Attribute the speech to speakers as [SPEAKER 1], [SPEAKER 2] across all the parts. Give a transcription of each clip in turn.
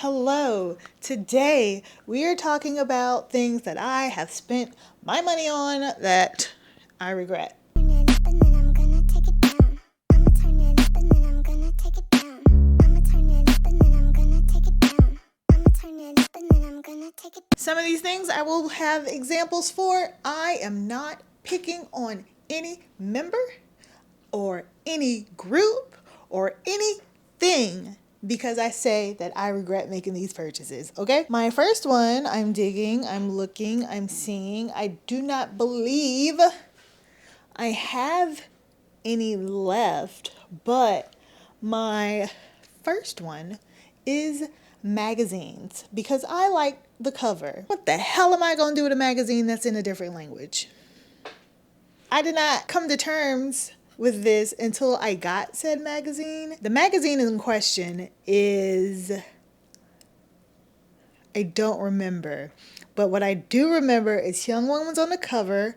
[SPEAKER 1] Hello. Today we are talking about things that I have spent my money on that I regret. Some of these things I will have examples for. I am not picking on any member or any group or anything because I say that I regret making these purchases, okay? My first one, I'm digging, I'm looking, I'm seeing. I do not believe I have any left, but my first one is magazines because I like the cover. What the hell am I going to do with a magazine that's in a different language? I did not come to terms with this until I got said magazine. The magazine in question is, I don't remember, but what I do remember is Hyungwon was on the cover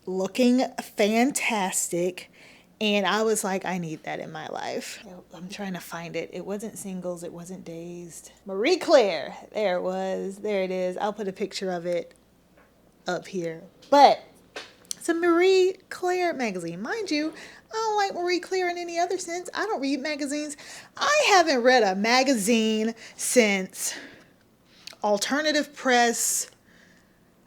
[SPEAKER 1] looking fantastic, and I was like, I need that in my life. I'm trying to find it. It wasn't Singles, it wasn't Dazed. Marie Claire, there it was, there it is. I'll put a picture of it up here. But it's a Marie Claire magazine. Mind you, I don't like Marie Claire in any other sense. I don't read magazines. I haven't read a magazine since Alternative Press.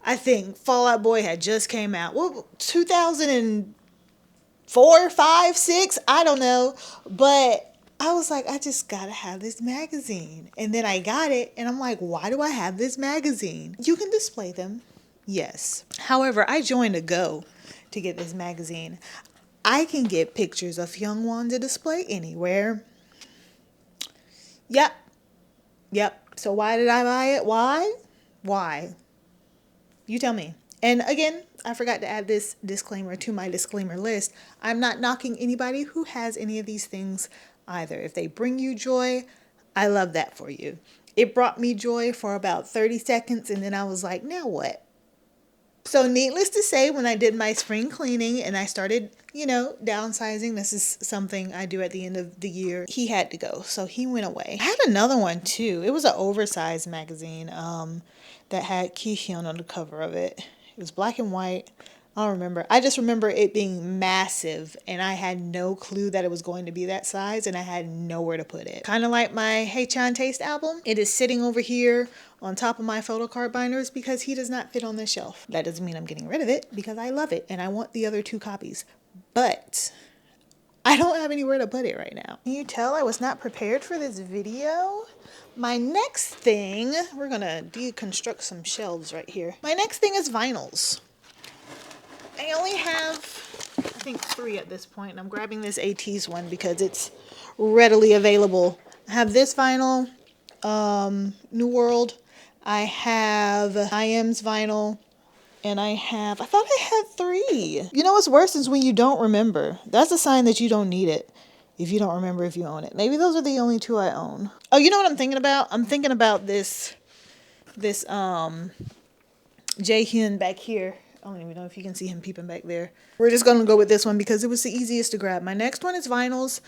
[SPEAKER 1] I think Fall Out Boy had just came out. Well, 2004, 5, 6, I don't know. But I was like, I just gotta have this magazine. And then I got it, and I'm like, why do I have this magazine? You can display them. Yes. However, I joined a Go to get this magazine. I can get pictures of Hyungwon to display anywhere. Yep. So why did I buy it? Why? You tell me. And again, I forgot to add this disclaimer to my disclaimer list. I'm not knocking anybody who has any of these things either. If they bring you joy, I love that for you. It brought me joy for about 30 seconds, and then I was like, now what? So needless to say, when I did my spring cleaning and I started, downsizing, this is something I do at the end of the year, he had to go. So he went away. I had another one too. It was an oversized magazine that had Kihyun on the cover of it. It was black and white. I don't remember. I just remember it being massive, and I had no clue that it was going to be that size, and I had nowhere to put it. Kind of like my Hey Chan Taste album. It is sitting over here on top of my photo card binders because he does not fit on this shelf. That doesn't mean I'm getting rid of it because I love it, and I want the other 2 copies. But I don't have anywhere to put it right now. Can you tell I was not prepared for this video? My next thing, we're going to deconstruct some shelves right here. My next thing is vinyls. I only have, I think, 3 at this point, and I'm grabbing this ATEEZ one because it's readily available. I have this vinyl, New World. I have IM's vinyl, and I thought I had 3. You know what's worse is when you don't remember. That's a sign that you don't need it if you don't remember if you own it. Maybe those are the only 2 I own. Oh, you know what I'm thinking about? I'm thinking about this Jaehyun back here. I don't even know if you can see him peeping back there. We're just going to go with this one because it was the easiest to grab. My next one is vinyls.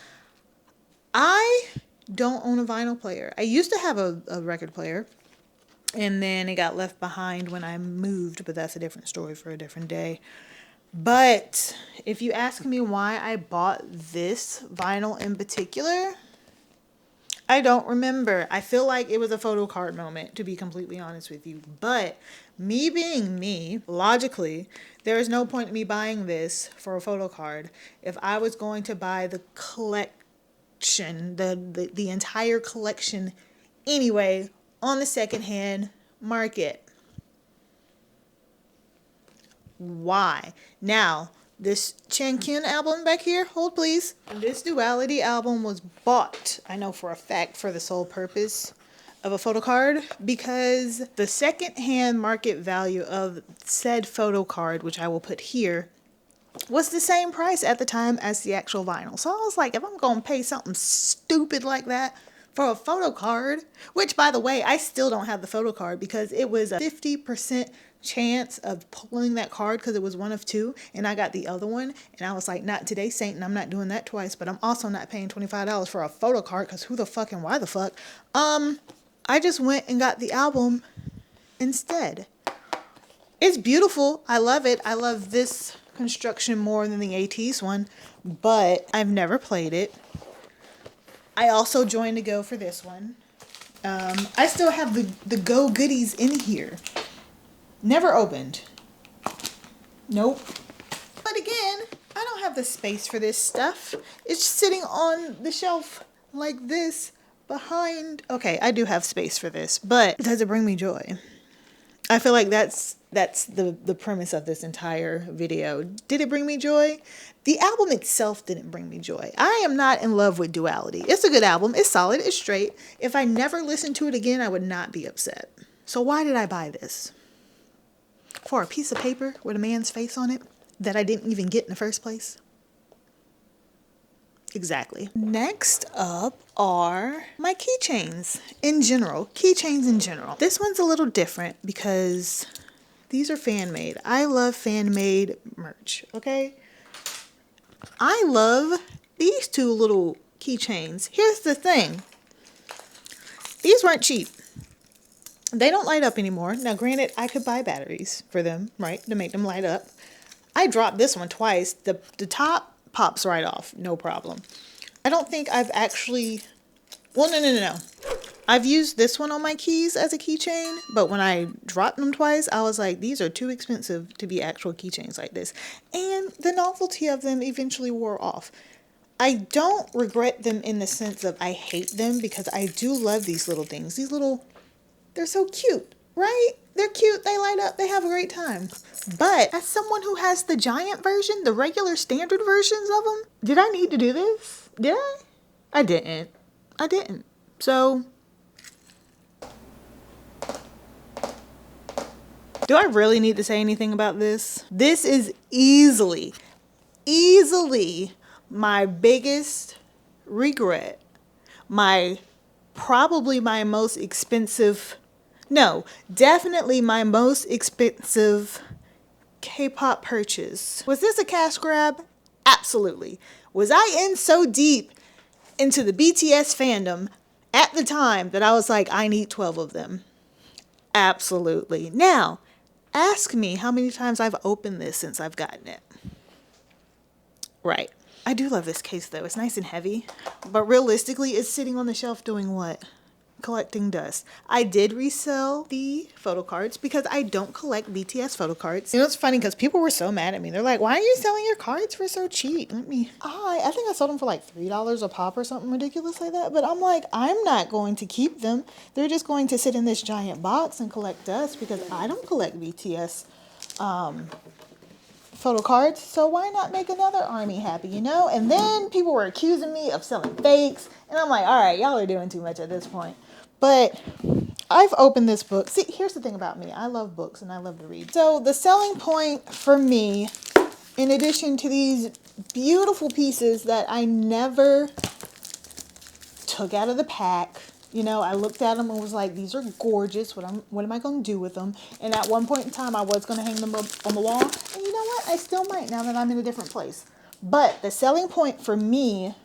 [SPEAKER 1] I don't own a vinyl player. I used to have a record player, and then it got left behind when I moved, but that's a different story for a different day. But if you ask me why I bought this vinyl in particular, I don't remember. I feel like it was a photo card moment, to be completely honest with you. But me being me, logically, there is no point in me buying this for a photo card if I was going to buy the collection, the entire collection anyway, on the secondhand market. Why? Now, this Chankyun album back here, hold please. This Duality album was bought, I know for a fact, for the sole purpose of a photo card, because the secondhand market value of said photo card, which I will put here, was the same price at the time as the actual vinyl. So I was like, if I'm going to pay something stupid like that for a photo card, which by the way, I still don't have the photo card because it was a 50% chance of pulling that card because it was one of 2, and I got the other one, and I was like, not today, Saint, and I'm not doing that twice, but I'm also not paying $25 for a photo card because who the fuck and why the fuck. I just went and got the album instead. It's beautiful. I love it. I love this construction more than the ATEEZ one, but I've never played it. I also joined to go for this one. I still have the Go goodies in here. Never opened. Nope. But again, I don't have the space for this stuff. It's sitting on the shelf like this behind. Okay, I do have space for this, but does it bring me joy? I feel like that's the premise of this entire video. Did it bring me joy? The album itself didn't bring me joy. I am not in love with Duality. It's a good album. It's solid. It's straight. If I never listened to it again, I would not be upset. So why did I buy this? For a piece of paper with a man's face on it that I didn't even get in the first place? Exactly. Next up are my keychains in general. Keychains in general. This one's a little different because these are fan made. I love fan made merch, okay? I love these two little keychains. Here's the thing. These weren't cheap. They don't light up anymore. Now, granted, I could buy batteries for them, right, to make them light up. I dropped this one twice. The top pops right off, no problem. I don't think I've actually, well, no. I've used this one on my keys as a keychain, but when I dropped them twice, I was like, these are too expensive to be actual keychains like this. And the novelty of them eventually wore off. I don't regret them in the sense of I hate them, because I do love these little things. These little, they're so cute, right? They're cute, they light up, they have a great time. But as someone who has the giant version, the regular standard versions of them, did I need to do this? Did I? I didn't. So, do I really need to say anything about this? This is easily my biggest regret. Probably my most expensive, no, definitely my most expensive K-pop purchase. Was this a cash grab? Absolutely. Was I in so deep into the BTS fandom at the time that I was like, I need 12 of them? Absolutely. Now, ask me how many times I've opened this since I've gotten it. Right. I do love this case though. It's nice and heavy, but realistically it's sitting on the shelf doing what? Collecting dust. I did resell the photo cards because I don't collect BTS photo cards. You know, it's funny because people were so mad at me. They're like, why are you selling your cards for so cheap? I think I sold them for like $3 a pop or something ridiculous like that. But I'm like, I'm not going to keep them. They're just going to sit in this giant box and collect dust because I don't collect BTS photo cards. So why not make another army happy, you know? And then people were accusing me of selling fakes. And I'm like, all right, y'all are doing too much at this point. But I've opened this book. See, here's the thing about me. I love books and I love to read. So the selling point for me, in addition to these beautiful pieces that I never took out of the pack, you know, I looked at them and was like, these are gorgeous. What am I going to do with them? And at one point in time, I was going to hang them up on the wall. And you know what? I still might now that I'm in a different place. But the selling point for me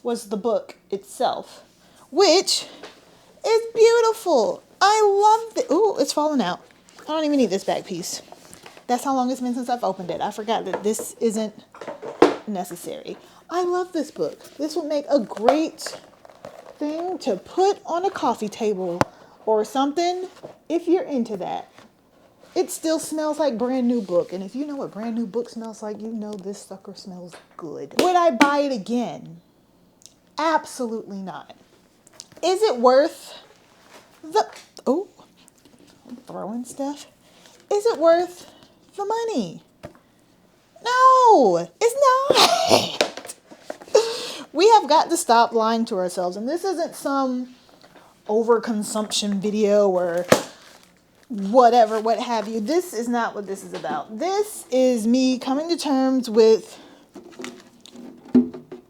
[SPEAKER 1] was the book itself, which is beautiful. I love it. Ooh, it's falling out. I don't even need this back piece. That's how long it's been since I've opened it. I forgot that this isn't necessary. I love this book. This would make a great thing to put on a coffee table or something if you're into that. It still smells like brand new book. And if you know what brand new book smells like, you know this sucker smells good. Would I buy it again? Absolutely not. Is it worth I'm throwing stuff. Is it worth the money? No, it's not. We have got to stop lying to ourselves. And this isn't some overconsumption video or whatever, what have you. This is not what this is about. This is me coming to terms with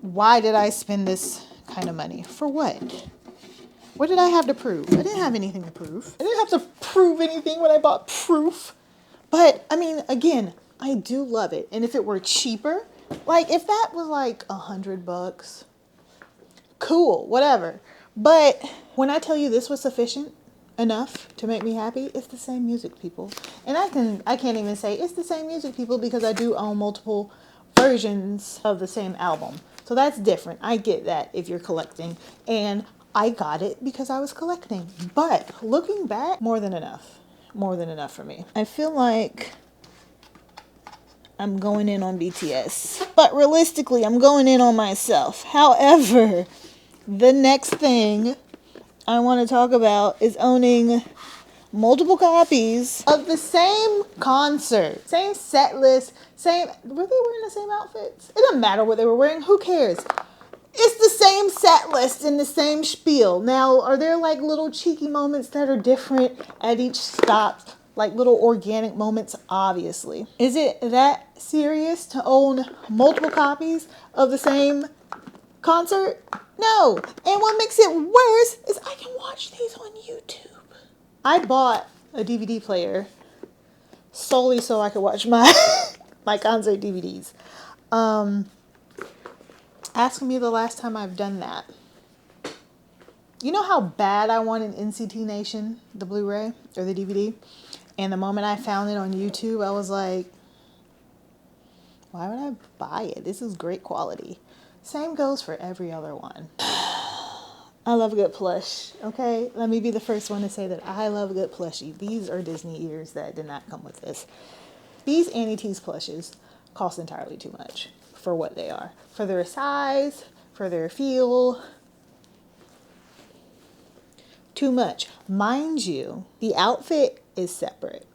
[SPEAKER 1] why did I spend this kind of money? For what? What did I have to prove? I didn't have anything to prove. I didn't have to prove anything when I bought proof. But, I mean, again, I do love it. And if it were cheaper, like if that was like $100, cool, whatever. But When I tell you this was sufficient enough to make me happy, it's the same music, people. And I can't even say it's the same music, people, because I do own multiple versions of the same album. So that's different. I get that if you're collecting. And I got it because I was collecting. But looking back, more than enough. More than enough for me. I feel like I'm going in on BTS. But realistically, I'm going in on myself. However, the next thing I want to talk about is owning multiple copies of the same concert, same set list, same. Were they wearing the same outfits? It doesn't matter what they were wearing. Who cares? It's the same set list and the same spiel. Now, are there like little cheeky moments that are different at each stop? Like little organic moments, obviously. Is it that serious to own multiple copies of the same concert? No. And what makes it worse is I can watch these on YouTube. I bought a DVD player solely so I could watch my my concert DVDs. Ask me the last time I've done that. You know how bad I wanted NCT Nation, the Blu-ray or the DVD? And the moment I found it on YouTube, I was like, why would I buy it? This is great quality. Same goes for every other one. I love a good plush, okay? Let me be the first one to say that I love a good plushie. These are Disney ears that did not come with this. These Annie T's plushes cost entirely too much for what they are. For their size, for their feel. Too much. Mind you, the outfit is separate.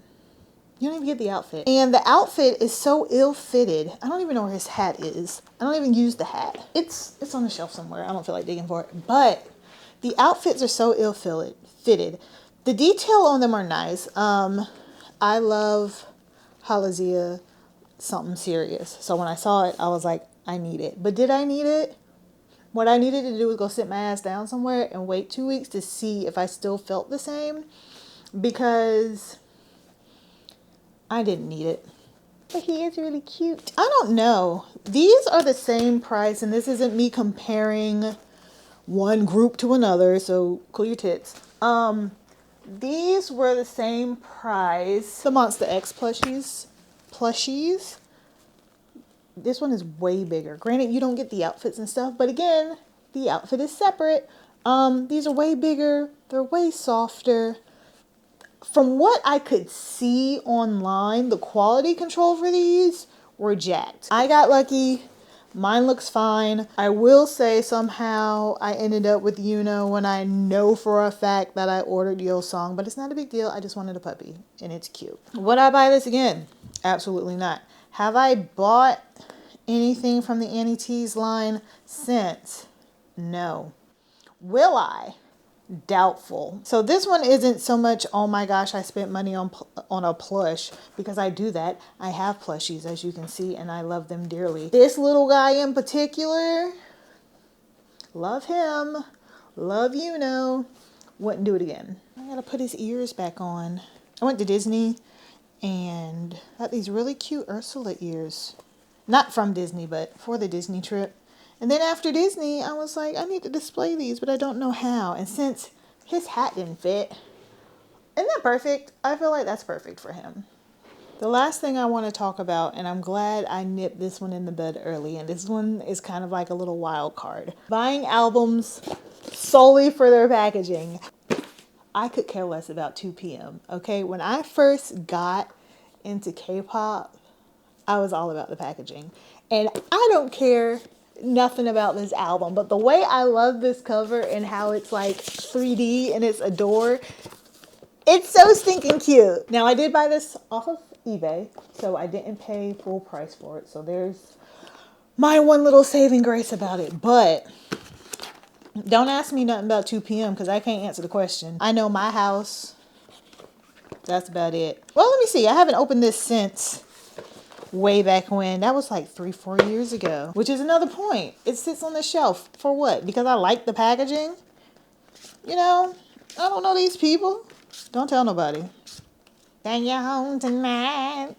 [SPEAKER 1] You don't even get the outfit. And the outfit is so ill-fitted. I don't even know where his hat is. I don't even use the hat. It's on the shelf somewhere. I don't feel like digging for it. But the outfits are so ill-fitted. The detail on them are nice. I love Halazia something serious. So when I saw it, I was like, I need it. But did I need it? What I needed to do was go sit my ass down somewhere and wait 2 weeks to see if I still felt the same. Because I didn't need it. But he is really cute. I don't know. These are the same price, and this isn't me comparing one group to another, so cool your tits. These were the same price. The Monster X plushies. This one is way bigger. Granted, you don't get the outfits and stuff, but again, the outfit is separate. These are way bigger. They're way softer. From what I could see online, the quality control for these were jacked. I got lucky. Mine looks fine. I will say somehow I ended up with Yuno when I know for a fact that I ordered Yo Song, but it's not a big deal. I just wanted a puppy and it's cute. Would I buy this again? Absolutely not. Have I bought anything from the Annie T's line since? No. Will I? Doubtful. So this one isn't so much, oh my gosh, I spent money on a plush, because I do that. I have plushies, as you can see, and I love them dearly. This little guy in particular, love him, love Yuno, wouldn't do it again. I gotta put his ears back on. I went to Disney and got these really cute Ursula ears. Not from Disney, but for the Disney trip. And then after Disney, I was like, I need to display these, but I don't know how. And since his hat didn't fit, isn't that perfect? I feel like that's perfect for him. The last thing I want to talk about, and I'm glad I nipped this one in the bud early, and this one is kind of like a little wild card. Buying albums solely for their packaging. I could care less about 2PM, okay? When I first got into K-pop, I was all about the packaging. And I don't care nothing about this album, but the way I love this cover and how it's like 3D and it's a door, it's so stinking cute. Now I did buy this off of eBay, so I didn't pay full price for it, so there's my one little saving grace about it. But don't ask me nothing about 2PM because I can't answer the question. I know my house, that's about it. Well, let me see, I haven't opened this since way back when. That was like 3-4 years ago, which is another point. It sits on the shelf for what? Because I like the packaging? You know, I don't know these people. Don't tell nobody. Bang you home tonight.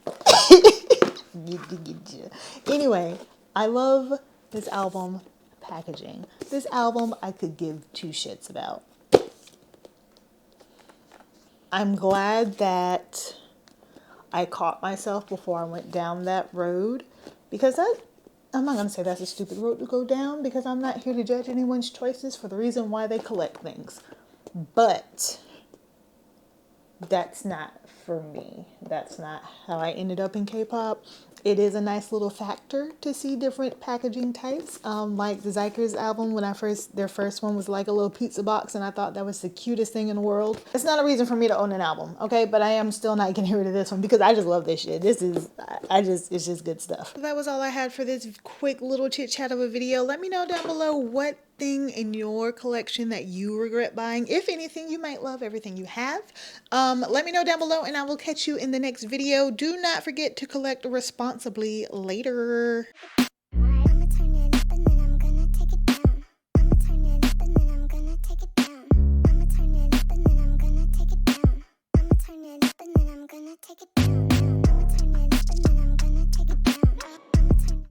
[SPEAKER 1] Anyway, I love this album packaging. This album I could give two shits about. I'm glad that I caught myself before I went down that road, because I'm not going to say that's a stupid road to go down, because I'm not here to judge anyone's choices for the reason why they collect things. But that's not for me. That's not how I ended up in K-pop. It is a nice little factor to see different packaging types. Like the Zyker's album, when their first one was like a little pizza box, and I thought that was the cutest thing in the world. It's not a reason for me to own an album, okay? But I am still not getting rid of this one because I just love this shit. It's just good stuff. That was all I had for this quick little chit chat of a video. Let me know down below what thing in your collection that you regret buying. If anything, you might love everything you have. Let me know down below, and I will catch you in the next video. Do not forget to collect responsibly. Later.